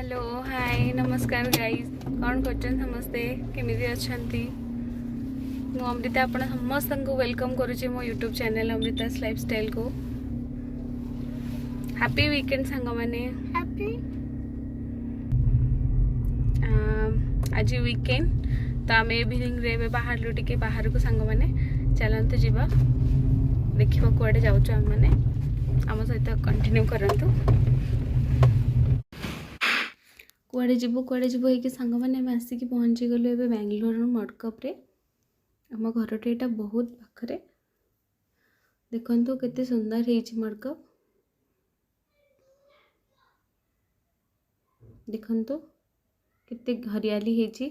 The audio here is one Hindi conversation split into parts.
हेलो हाय नमस्कार गाइस कौन करछन समस्ते केमिति अछंती मु अमृता आपण समस्त को वेलकम करूची मो यूट्यूब चैनल अमृतास लाइफस्टाइल को। हैप्पी वीकेंड सांग माने हैप्पी आज वीकेंड तो आम इवनिंग रे बाहर टिके बाहर को सांग माने चलते जीवा देखिबा कुआडे जाउछु हम माने आम सहित कंटिन्यू करंतु कुआडे जीवो होइके सांग माने हम आसिक पहुँची गलु एबे बेंगलोर मडकप रे आम घरटे यहाँ बहुत पाखरे देखंतु केते सुंदर हेछि मडकप देखंतु केते हरियाली हेछि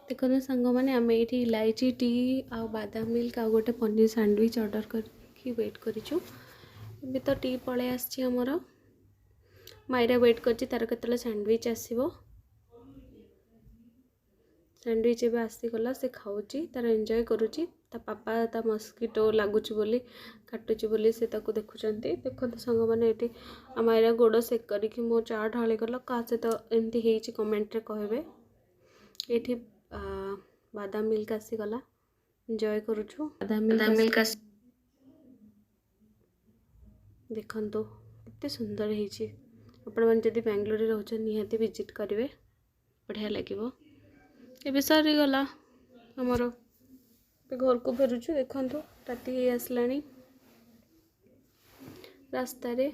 देखो सांग माने आम ये इलायची टी आ बादाम मिल्क आ गोटे पनीर सैंडविच ऑर्डर करके वेट करिछु एबे तो टी पळे आछि हमर मायरा वेट करछि तार केतले सैंडविच आसीबो सैंडविच एबे आसीगला से खाऊची तार एंजॉय करूची ता पापा ता मस्किटो लागुची बोली काटुची बोली से ताको देखुचंती देखो संग माने एटी मायरा गोड़ सेक करिकि मो चा ढाली गला का से तो एमती हेची कमेंट रे कहबे एठी बादाम मिल्क आसीगला एंजॉय करूछु बादाम मिल्क देखंतो कितने सुंदर हेची आपण मन जदी बेंगलोर रे रहउछ निहाती विजिट करिवे बढ़िया लागिवो एबे सरी गला हमरो घर को फेरुछु देखंतु राती हे आसलानी रास्ता रे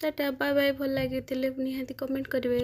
टाटा बाय बाय भल लागिथिले निहाती कमेंट करिवे।